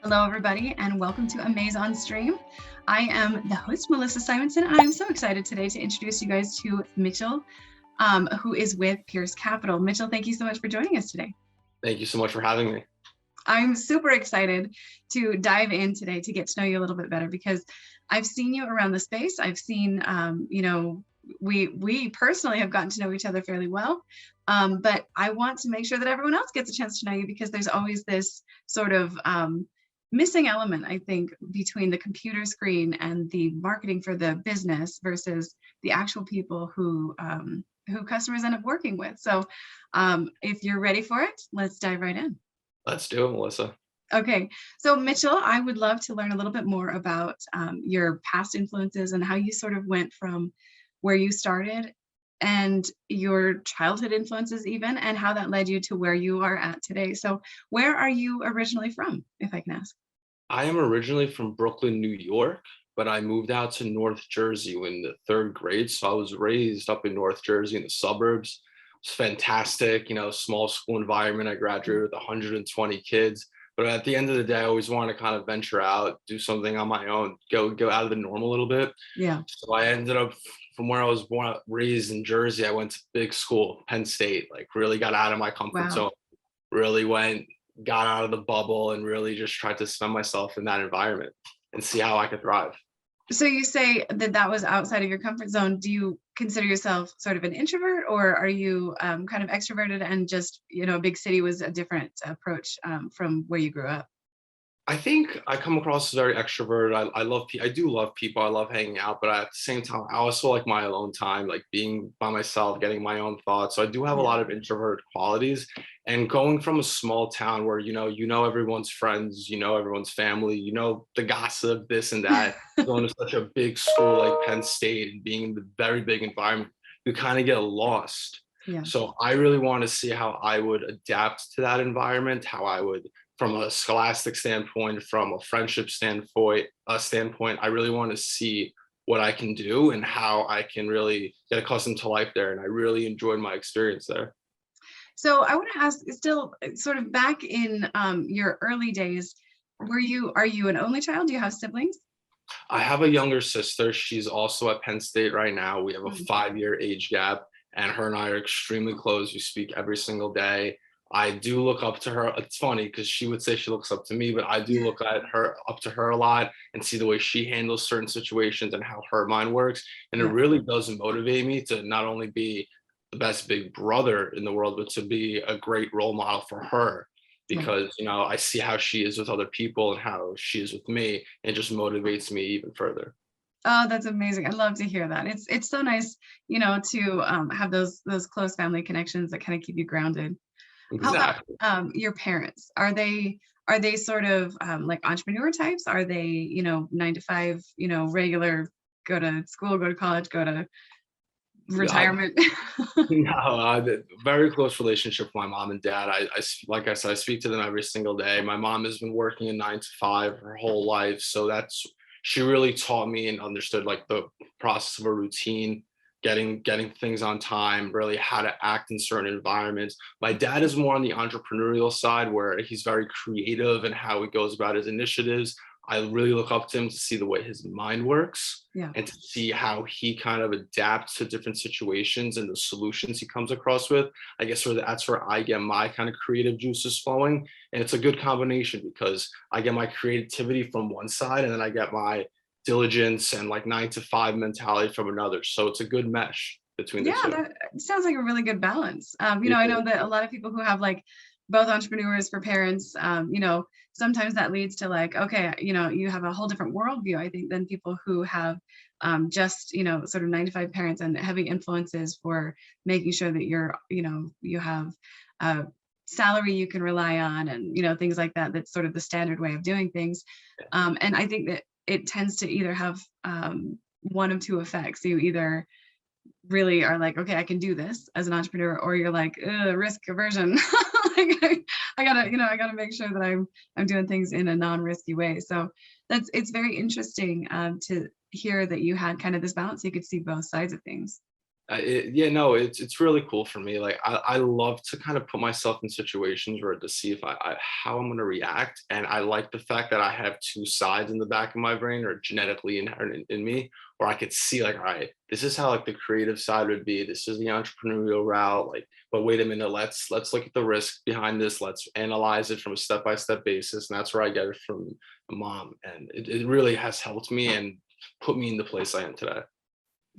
Hello, everybody, and welcome to Amaze On Stream. I am the host, Melissa Simonson, and I'm so excited today to introduce you guys to Mitchell, who is with Pirs Capital. Mitchell, thank you so much for joining us today. Thank you so much for having me. I'm super excited to dive in today to get to know you a little bit better because I've seen you around the space. I've seen, we personally have gotten to know each other fairly well, but I want to make sure that everyone else gets a chance to know you because there's always this sort of missing element, I think, between the computer screen and the marketing for the business versus the actual people who customers end up working with. So if you're ready for it, let's dive right in. Let's do it, Melissa. Okay, so Mitchell, I would love to learn a little bit more about your past influences and how you sort of went from where you started and your childhood influences even, and how that led you to where you are at today. So where are you originally from, if I can ask? I am originally from Brooklyn, New York, but I moved out to North Jersey in the third grade. So I was raised up in North Jersey in the suburbs. It was fantastic, small school environment. I graduated with 120 kids. But at the end of the day, I always wanted to kind of venture out, do something on my own, go out of the norm a little bit. Yeah. So I ended up from where I was born, raised in Jersey. I went to big school, Penn State, like really got out of my comfort zone, really got out of the bubble and really just tried to spend myself in that environment and see how I could thrive. So you say that was outside of your comfort zone. Do you consider yourself sort of an introvert, or are you kind of extroverted and just, a big city was a different approach from where you grew up? I think I come across as very extroverted. I do love people. I love hanging out, but at the same time, I also like my alone time, like being by myself, getting my own thoughts. So I do have a lot of introvert qualities. And going from a small town where you know everyone's friends, everyone's family, the gossip, this and that, going to such a big school like Penn State and being in the very big environment, you kind of get lost. Yeah. So I really want to see how I would adapt to that environment, how I would, from a scholastic standpoint, from a friendship standpoint, I really want to see what I can do and how I can really get accustomed to life there. And I really enjoyed my experience there. So I want to ask, still sort of back in your early days, are you an only child? Do you have siblings? I have a younger sister. She's also at Penn State right now. We have a 5-year age gap, and her and I are extremely close. We speak every single day. I do look up to her. It's funny because she would say she looks up to me, but I do look at her up to her a lot and see the way she handles certain situations and how her mind works. And it really does motivate me to not only be the best big brother in the world, but to be a great role model for her. Because, I see how she is with other people and how she is with me. And it just motivates me even further. Oh, that's amazing. I love to hear that. It's so nice, to have those close family connections that kind of keep you grounded. Exactly. How about your parents? Are they sort of like entrepreneur types? Are they, 9 to 5, regular, go to school, go to college, go to retirement? No, very close relationship with my mom and dad. Like I said, I speak to them every single day. My mom has been working a 9 to 5 her whole life. So she really taught me and understood like the process of a routine, getting things on time, really how to act in certain environments. My dad is more on the entrepreneurial side where he's very creative in how he goes about his initiatives. I really look up to him to see the way his mind works and to see how he kind of adapts to different situations and the solutions he comes across with. I guess that's where I get my kind of creative juices flowing. And it's a good combination because I get my creativity from one side and then I get my diligence and like 9 to 5 mentality from another. So it's a good mesh between the two. That sounds like a really good balance. I know that a lot of people who have like both entrepreneurs for parents, sometimes that leads to like, okay, you have a whole different worldview, I think, than people who have just, sort of 9 to 5 parents and heavy influences for making sure that you have a salary you can rely on and, things like that. That's sort of the standard way of doing things. And I think that it tends to either have one of two effects. You either really are like, okay, I can do this as an entrepreneur, or you're like, risk aversion. Like I gotta make sure that I'm doing things in a non-risky way. So it's very interesting to hear that you had kind of this balance. So you could see both sides of things. No, it's really cool for me. Like I love to kind of put myself in situations where to see if how I'm going to react, and I like the fact that I have two sides in the back of my brain, or genetically inherent in me, where I could see like, all right, this is how like the creative side would be. This is the entrepreneurial route. Like, but wait a minute, let's look at the risk behind this. Let's analyze it from a step by step basis, and that's where I get it from mom, and it really has helped me and put me in the place I am today.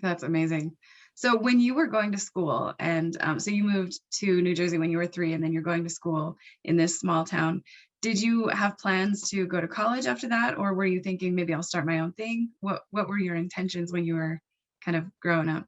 That's amazing. So when you were going to school, and so you moved to New Jersey when you were 3, and then you're going to school in this small town, did you have plans to go to college after that, or were you thinking maybe I'll start my own thing? What were your intentions when you were kind of growing up?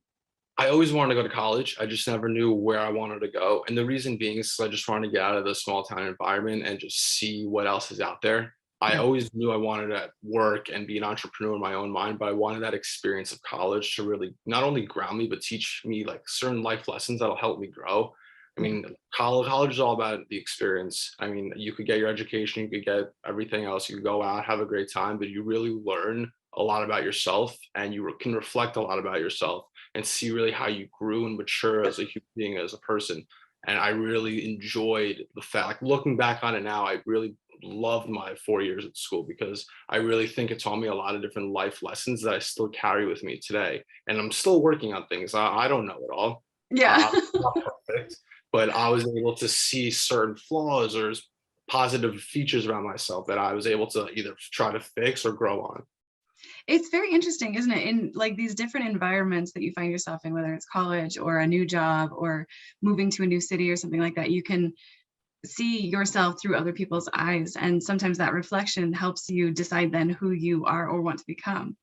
I always wanted to go to college. I just never knew where I wanted to go. And the reason being is I just wanted to get out of the small town environment and just see what else is out there. I Yeah. always knew I wanted to work and be an entrepreneur in my own mind, but I wanted that experience of college to really not only ground me, but teach me like certain life lessons that'll help me grow. I Yeah. mean, college is all about the experience. I mean, you could get your education, you could get everything else, you could go out, have a great time, but you really learn a lot about yourself, and you can reflect a lot about yourself and see really how you grew and mature as a human being, as a person. And I really enjoyed the fact, like, looking back on it now, I really loved my 4 years at school, because I really think it taught me a lot of different life lessons that I still carry with me today. And I'm still working on things. I don't know it all. Yeah. I'm not perfect, but I was able to see certain flaws or positive features about myself that I was able to either try to fix or grow on. It's very interesting, isn't it? In like these different environments that you find yourself in, whether it's college or a new job or moving to a new city or something like that, you can see yourself through other people's eyes. And sometimes that reflection helps you decide then who you are or want to become.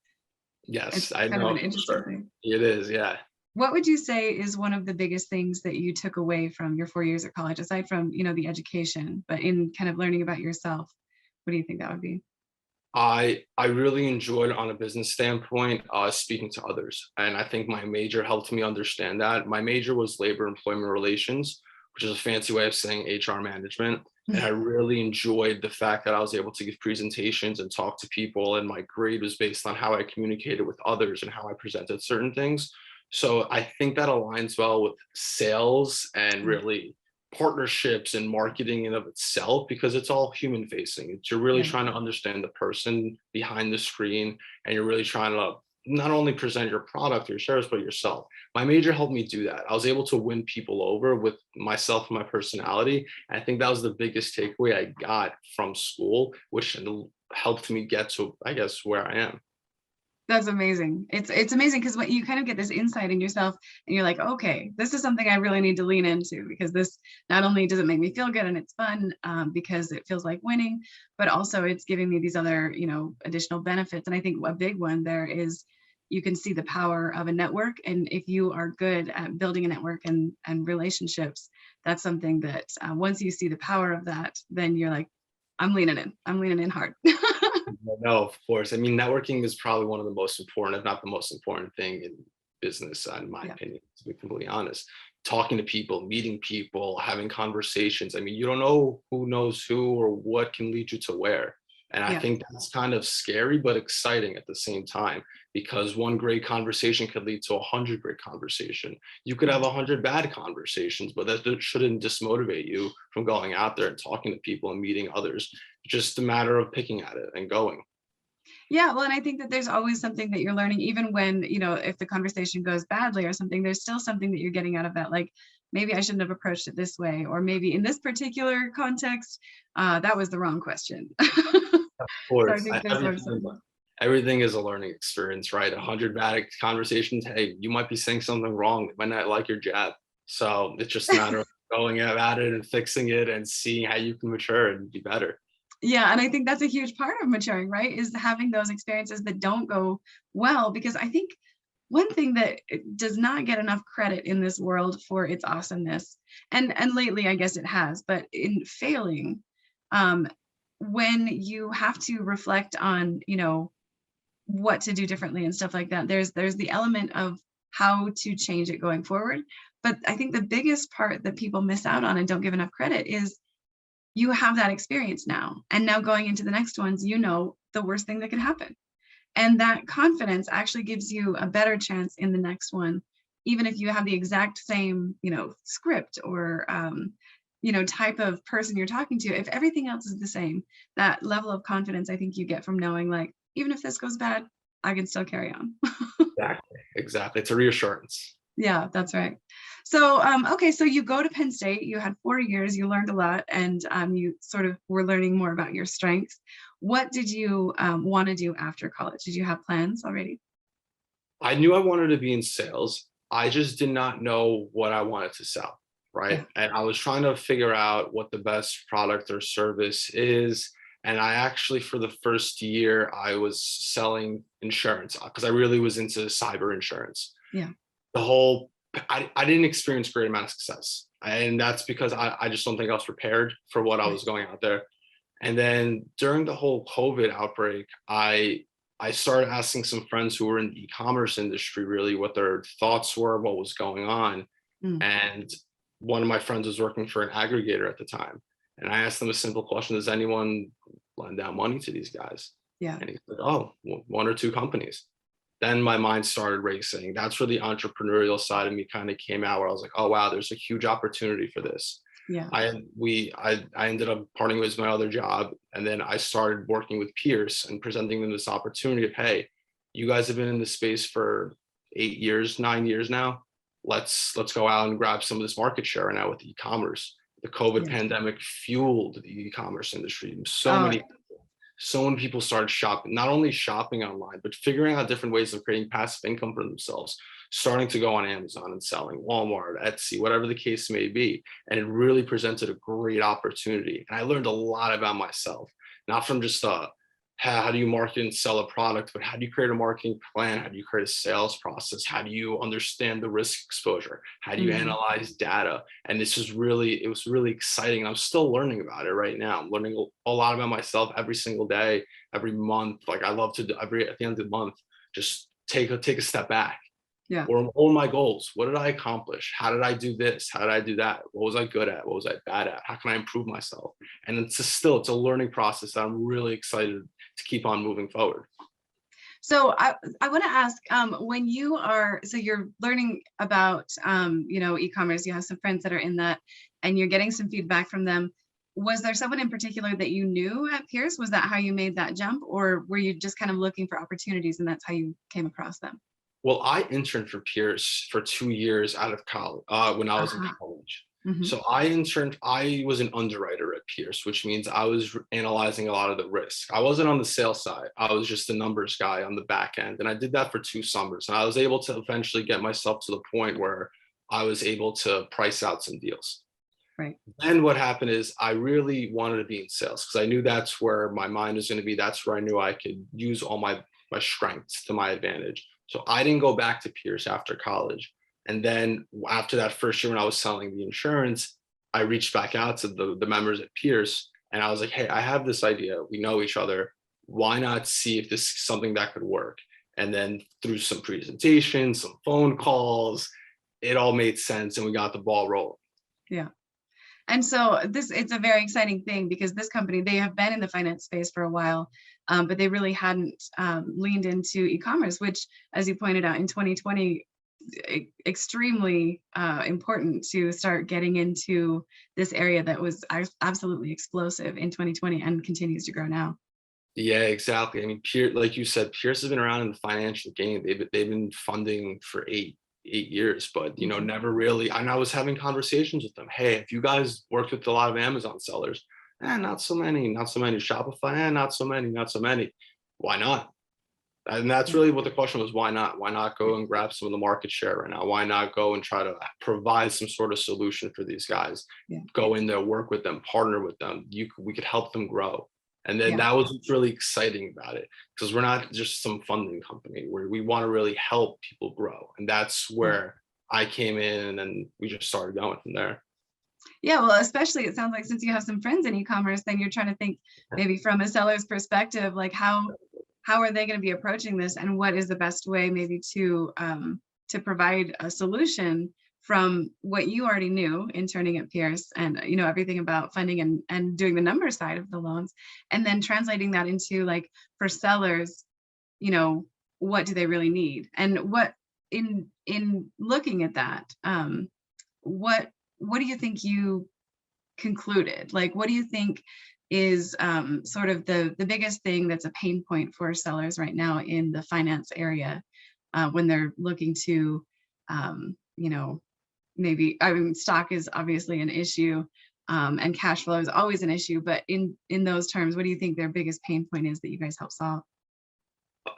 Yes, It's I kind of know an for interesting sure. thing. It is, yeah. What would you say is one of the biggest things that you took away from your 4 years at college, aside from, the education, but in kind of learning about yourself? What do you think that would be? I really enjoyed, on a business standpoint, speaking to others, and I think my major helped me understand that. My major was labor employment relations, which is a fancy way of saying HR management, and I really enjoyed the fact that I was able to give presentations and talk to people, and my grade was based on how I communicated with others and how I presented certain things. So I think that aligns well with sales and really partnerships and marketing in of itself, because it's all human facing. You're really Yeah. trying to understand the person behind the screen, and you're really trying to not only present your product or your service, but yourself. My major helped me do that. I was able to win people over with myself and my personality. And I think that was the biggest takeaway I got from school, which helped me get to, I guess, where I am. That's amazing. It's amazing because what you kind of get this insight in yourself, and you're like, okay, this is something I really need to lean into, because this not only does it make me feel good and it's fun, because it feels like winning, but also it's giving me these other, additional benefits. And I think a big one there is you can see the power of a network. And if you are good at building a network and relationships, that's something that once you see the power of that, then you're like, I'm leaning in. I'm leaning in hard. No, of course. I mean, networking is probably one of the most important, if not the most important thing in business, in my Yeah. opinion, to be completely honest. Talking to people, meeting people, having conversations. I mean, you don't know who knows who or what can lead you to where. And I Yeah. think that's kind of scary, but exciting at the same time, because one great conversation could lead to 100 great conversation. You could have 100 bad conversations, but that shouldn't dismotivate you from going out there and talking to people and meeting others. Just a matter of picking at it and going. Yeah, well, and I think that there's always something that you're learning, even when, if the conversation goes badly or something, there's still something that you're getting out of that. Like, maybe I shouldn't have approached it this way, or maybe in this particular context, that was the wrong question. Of So I course, think there's always something. everything is a learning experience, right? 100 bad conversations. Hey, you might be saying something wrong. They might not like your jab. So it's just a matter of going at it and fixing it and seeing how you can mature and be better. Yeah, and I think that's a huge part of maturing, right? Is having those experiences that don't go well, because I think one thing that does not get enough credit in this world for its awesomeness, and lately I guess it has, but in failing, um, when you have to reflect on, what to do differently and stuff like that, there's the element of how to change it going forward. But I think the biggest part that people miss out on and don't give enough credit is you have that experience now. And now going into the next ones, the worst thing that can happen. And that confidence actually gives you a better chance in the next one even if you have the exact same, script or, type of person you're talking to, if everything else is the same, that level of confidence I think you get from knowing, like, even if this goes bad, I can still carry on. Exactly. It's a reassurance. Yeah, that's right. So, okay, so you go to Penn State, you had 4 years, you learned a lot, and you sort of were learning more about your strengths. What did you want to do after college? Did you have plans already? I knew I wanted to be in sales. I just did not know what I wanted to sell, right? Yeah. And I was trying to figure out what the best product or service is. And I actually, for the first year, I was selling insurance because I really was into cyber insurance. Yeah. The whole, I didn't experience great amount of success. And that's because I just don't think I was prepared for what I was going out there. And then during the whole COVID outbreak, I started asking some friends who were in the e-commerce industry really what their thoughts were, what was going on. Mm. And one of my friends was working for an aggregator at the time. And I asked them a simple question: does anyone lend out money to these guys? Yeah. And he said, oh, one or two companies. Then my mind started racing. That's where the entrepreneurial side of me kind of came out, where I was like, oh, wow, there's a huge opportunity for this. Yeah. I ended up parting with my other job, and then I started working with Pirs and presenting them this opportunity of, hey, you guys have been in this space for 8 years, 9 years now. Let's go out and grab some of this market share right now with e-commerce. The COVID pandemic fueled the e-commerce industry. So many people started shopping, not only shopping online, but figuring out different ways of creating passive income for themselves, starting to go on Amazon and selling, Walmart, Etsy, whatever the case may be. And it really presented a great opportunity. And I learned a lot about myself, not from just how do you market and sell a product, but how do you create a marketing plan? How do you create a sales process? How do you understand the risk exposure? How do you analyze data? And it was really exciting. I'm still learning about it right now. I'm learning a lot about myself every single day, every month. Like I love to do at the end of the month, just take a step back. Yeah. Or my goals. What did I accomplish? How did I do this? How did I do that? What was I good at? What was I bad at? How can I improve myself? And it's a learning process that I'm really excited to keep on moving forward. So I want to ask, when you're learning about, e-commerce, you have some friends that are in that, and you're getting some feedback from them. Was there someone in particular that you knew at Pirs? Was that how you made that jump, or were you just kind of looking for opportunities and that's how you came across them? Well, I interned for Pirs for 2 years out of college when I was in college. Mm-hmm. So I was an underwriter at Pirs, which means I was analyzing a lot of the risk. I wasn't on the sales side. I was just the numbers guy on the back end. And I did that for 2 summers. And I was able to eventually get myself to the point where I was able to price out some deals. Right. Then what happened is I really wanted to be in sales because I knew that's where my mind was going to be. That's where I knew I could use all my strengths to my advantage. So I didn't go back to Pirs after college. And then after that first year when I was selling the insurance, I reached back out to the members at Pirs and I was like, hey, I have this idea. We know each other. Why not see if this is something that could work? And then through some presentations, some phone calls, it all made sense and we got the ball rolling. Yeah. And so it's a very exciting thing because this company, they have been in the finance space for a while, but they really hadn't leaned into e-commerce, which, as you pointed out, in 2020, extremely important to start getting into this area that was absolutely explosive in 2020 and continues to grow now. Yeah, exactly. I mean, like you said, Pirs has been around in the financial game. They've been funding for eight years, but never really. And I was having conversations with them. Hey, if you guys worked with a lot of Amazon sellers, not so many. Shopify, not so many. Why not? And that's really what the question was. Why not? Why not go and grab some of the market share right now? Why not go and try to provide some sort of solution for these guys? Yeah. Go in there, work with them, partner with them. We could help them grow. And then that was what's really exciting about it, because we're not just some funding company where we want to really help people grow. And that's where I came in, and then we just started going from there. Yeah, well, especially it sounds like since you have some friends in e-commerce, then you're trying to think maybe from a seller's perspective, like how are they going to be approaching this, and what is the best way maybe to provide a solution from what you already knew interning at Pirs and everything about funding and doing the number side of the loans, and then translating that into, like, for sellers, what do they really need, and what in looking at that, what do you think you concluded? Like, what do you think is sort of the biggest thing that's a pain point for sellers right now in the finance area when they're looking to, you know, maybe, I mean, stock is obviously an issue, and cash flow is always an issue, but in those terms, what do you think their biggest pain point is that you guys help solve?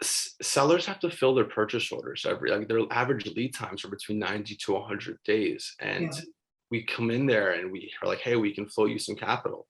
Sellers have to fill their purchase orders like their average lead times are between 90 to 100 days. And Yeah, we come in there and we are like, hey, we can flow you some capital.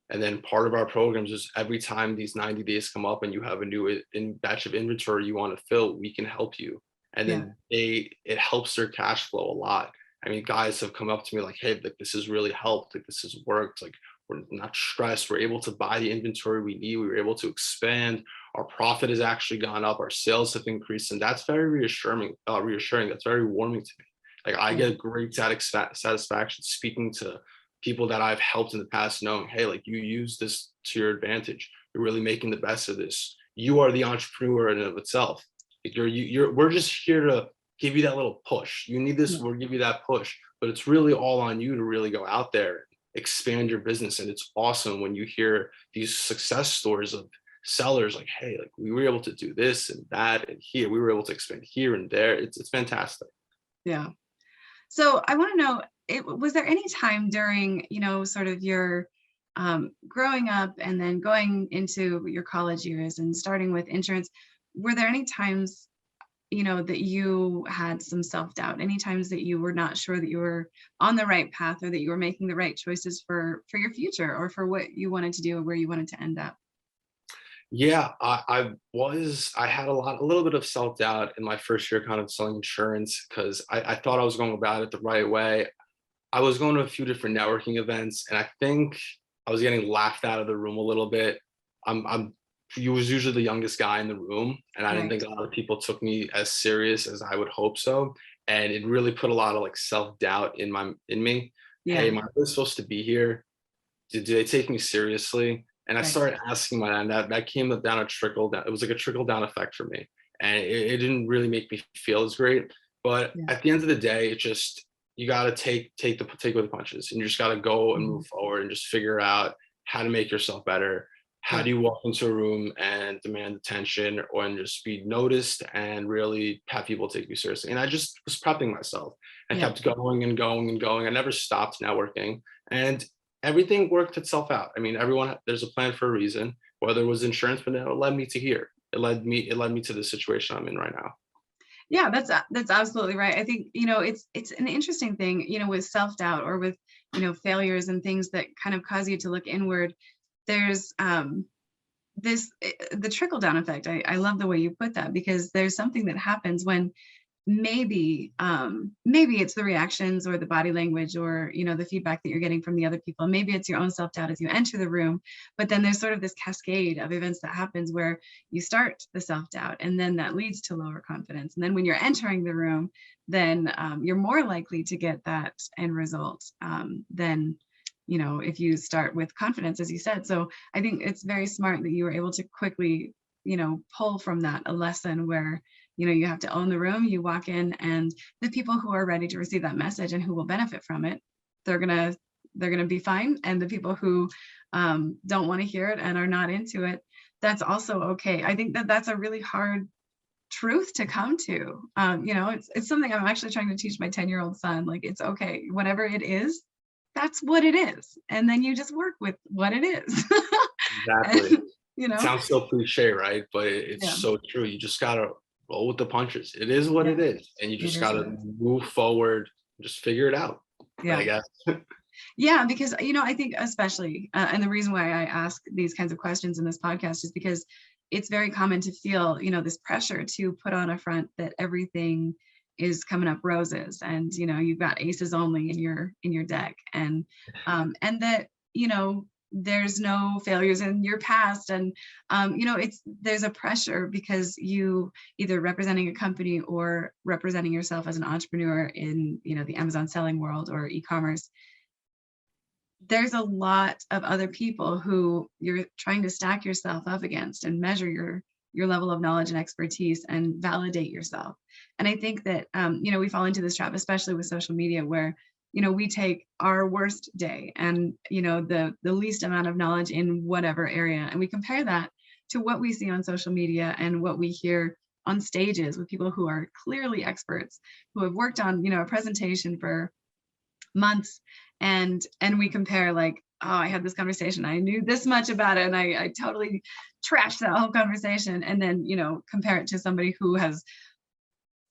And then part of our programs is every time these 90 days come up and you have a new batch of inventory you want to fill, we can help you. And yeah, then it helps their cash flow a lot. I mean, guys have come up to me like, hey, like this has really helped. Like this has worked. Like we're not stressed. We're able to buy the inventory we need. We were able to expand. Our profit has actually gone up. Our sales have increased, and that's very reassuring. Reassuring. That's very warming to me. Like I yeah, get great satisfaction speaking to people that I've helped in the past, knowing, hey, like you use this to your advantage. You're really making the best of this. You are the entrepreneur in and of itself. Like we're just here to give you that little push. You need this, yeah, we'll give you that push. But it's really all on you to really go out there, expand your business. And it's awesome when you hear these success stories of sellers like, hey, like we were able to do this and that and here. We were able to expand here and there. It's fantastic. yeah. So I want to know, was there any time during, you know, sort of your growing up and then going into your college years and starting with insurance, were there any times, you know, that you had some self-doubt, any times that you were not sure that you were on the right path or that you were making the right choices for your future or for what you wanted to do or where you wanted to end up? Yeah, I had a little bit of self-doubt in my first year kind of selling insurance because I thought I was going about it the right way. I was going to a few different networking events, and I think I was getting laughed out of the room a little bit. I'm he was usually the youngest guy in the room, and I didn't Right. think a lot of people took me as serious as I would hope so. And it really put a lot of like self-doubt in me. Hey, Yeah. am I really supposed to be here? Do they take me seriously? And I Right. started asking my dad, that came down a trickle down. It was like a trickle down effect for me. And it didn't really make me feel as great. But Yeah. at the end of the day, it just, you got to take with the punches, and you just got to go and Mhm. move forward and just figure out how to make yourself better. How Yeah. do you walk into a room and demand attention or and just be noticed and really have people take you seriously? And I just was prepping myself. I Yeah. kept going and going and going. I never stopped networking. And everything worked itself out. I mean, there's a plan for a reason, whether it was insurance, but it led me to here. It led me to the situation I'm in right now. Yeah, that's absolutely right. I think, you know, it's an interesting thing, you know, with self-doubt or with, you know, failures and things that kind of cause you to look inward. There's the trickle down effect. I love the way you put that because there's something that happens when maybe it's the reactions or the body language or, you know, the feedback that you're getting from the other people. Maybe it's your own self-doubt as you enter the room, but then there's sort of this cascade of events that happens where you start the self-doubt and then that leads to lower confidence. And then when you're entering the room, then you're more likely to get that end result than, you know, if you start with confidence, as you said. So I think it's very smart that you were able to quickly, you know, pull from that a lesson where, you know, you have to own the room. You walk in and the people who are ready to receive that message and who will benefit from it, they're gonna be fine. And the people who don't want to hear it and are not into it, that's also okay. I think that that's a really hard truth to come to. You know, it's something I'm actually trying to teach my 10-year-old son. Like, it's okay, whatever it is, that's what it is, and then you just work with what it is. Exactly. And, you It know, sounds so cliche, right? But it's yeah, so true. You just gotta roll with the punches. It is what yeah, it is, and you it just is gotta what it is. move forward, just figure it out. I Yeah. guess. Yeah, because, you know, I think especially, and the reason why I ask these kinds of questions in this podcast is because it's very common to feel, you know, this pressure to put on a front that everything is coming up roses and, you know, you've got aces only in your deck and that, you know, there's no failures in your past. And, you know, there's a pressure because you either representing a company or representing yourself as an entrepreneur in, you know, the Amazon selling world or e-commerce. There's a lot of other people who you're trying to stack yourself up against and measure your level of knowledge and expertise and validate yourself. And I think that, we fall into this trap, especially with social media, where, we take our worst day and, the least amount of knowledge in whatever area, and we compare that to what we see on social media and what we hear on stages with people who are clearly experts, who have worked on, a presentation for months, and we compare like, oh, I had this conversation, I knew this much about it, and I totally trashed that whole conversation, and then, compare it to somebody who has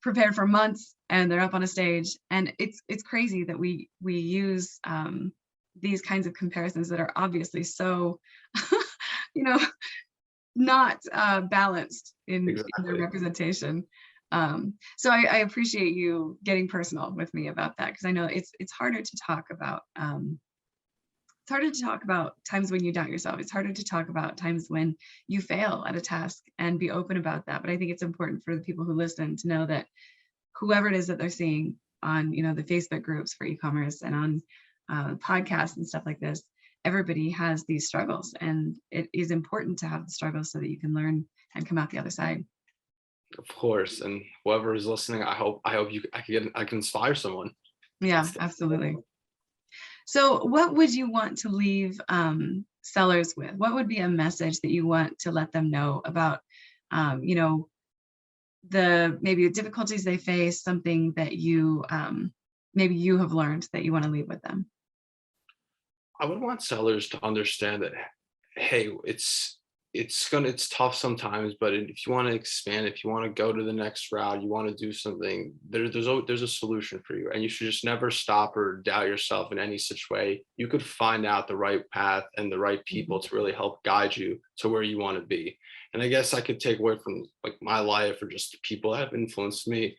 prepared for months and they're up on a stage. And it's crazy that we use these kinds of comparisons that are obviously so not balanced in their representation. So I appreciate you getting personal with me about that, because I know it's harder to talk about. It's harder to talk about times when you doubt yourself. It's harder to talk about times when you fail at a task and be open about that. But I think it's important for the people who listen to know that whoever it is that they're seeing on, the Facebook groups for e-commerce and on podcasts and stuff like this, everybody has these struggles, and it is important to have the struggles so that you can learn and come out the other side. Of course, and whoever is listening, I hope I can inspire someone. Yeah, absolutely. So what would you want to leave sellers with? What would be a message that you want to let them know about, the maybe difficulties they face, something that you maybe you have learned that you want to leave with them? I would want sellers to understand that, hey, it's tough sometimes, but if you want to expand, if you want to go to the next route, you want to do something, there's a solution for you, and you should just never stop or doubt yourself in any such way. You could find out the right path and the right people to really help guide you to where you want to be. And I guess I could take away from like my life or just the people that have influenced me.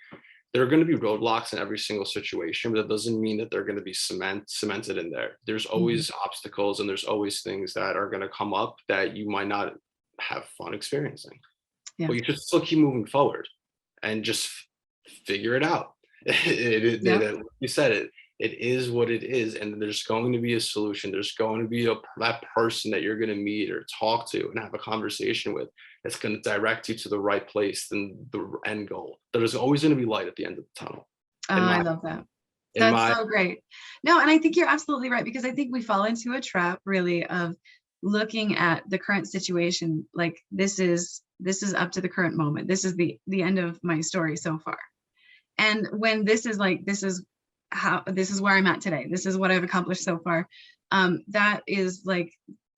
There are going to be roadblocks in every single situation, but that doesn't mean that they're going to be cemented in there. There's always obstacles, and there's always things that are going to come up that you might not have fun experiencing. Yeah. But you should still keep moving forward and just figure it out. You said it. It is what it is, and there's going to be a solution. There's going to be that person that you're going to meet or talk to and have a conversation with that's going to direct you to the right place and the end goal. There's always going to be light at the end of the tunnel. I love that. That's so great. No, and I think you're absolutely right, because I think we fall into a trap really of looking at the current situation like this is up to the current moment. This is the end of my story so far. And when this is where I'm at today. This is what I've accomplished so far.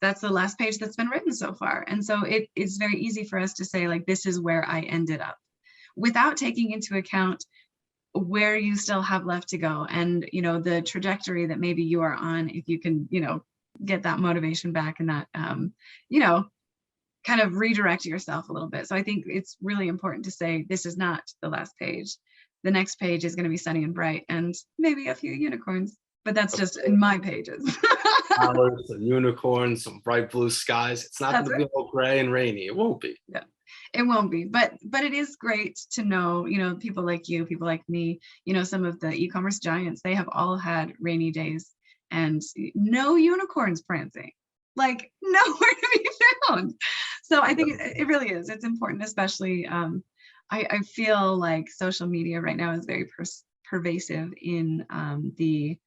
That's the last page that's been written so far. And so it is very easy for us to say like, this is where I ended up, without taking into account where you still have left to go, and the trajectory that maybe you are on, if you can get that motivation back and that kind of redirect yourself a little bit. So I think it's really important to say this is not the last page. The next page is going to be sunny and bright and maybe a few unicorns, but that's just in my pages. Flowers, some unicorns, some bright blue skies. It's not going to be all gray and rainy. It won't be. Yeah. It won't be, but it is great to know, people like you, people like me, some of the e-commerce giants, they have all had rainy days and no unicorns prancing, like nowhere to be found. So I think it really is. It's important, especially, I feel like social media right now is very pervasive in the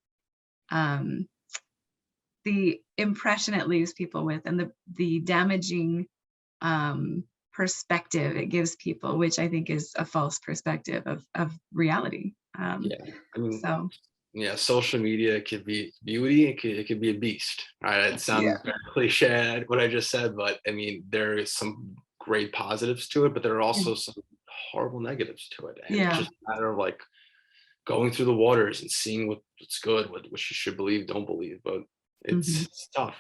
impression it leaves people with, and the damaging perspective it gives people, which I think is a false perspective of reality. Social media could be beauty, it could be a beast, right? It sounds very cliche what I just said, but I mean, there is some great positives to it, but there are also some horrible negatives to it, and it's just a matter of like going through the waters and seeing what's good, what you should believe, don't believe, but it's tough.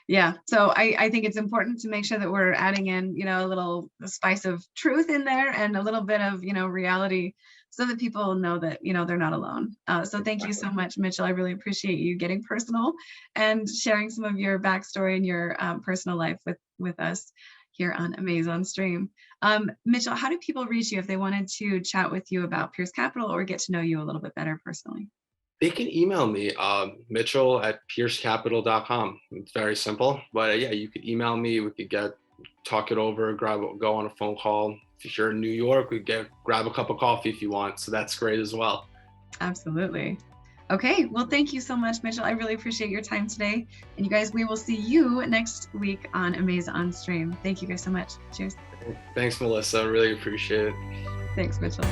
Yeah, so I think it's important to make sure that we're adding in, a little spice of truth in there and a little bit of, reality, so that people know that, they're not alone. So thank you so much, Mitchell. I really appreciate you getting personal and sharing some of your backstory and your personal life with us here on Amaze On Stream. Mitchell, how do people reach you if they wanted to chat with you about Pirs Capital or get to know you a little bit better personally? They can email me, Mitchell@pirscapital.com. It's very simple, but you could email me. We could get talk it over, go on a phone call. If you're in New York, grab a cup of coffee if you want. So that's great as well. Absolutely. Okay, well, thank you so much, Mitchell. I really appreciate your time today. And you guys, we will see you next week on Amaze On Stream. Thank you guys so much. Cheers. Thanks, Melissa. I really appreciate it. Thanks, Mitchell.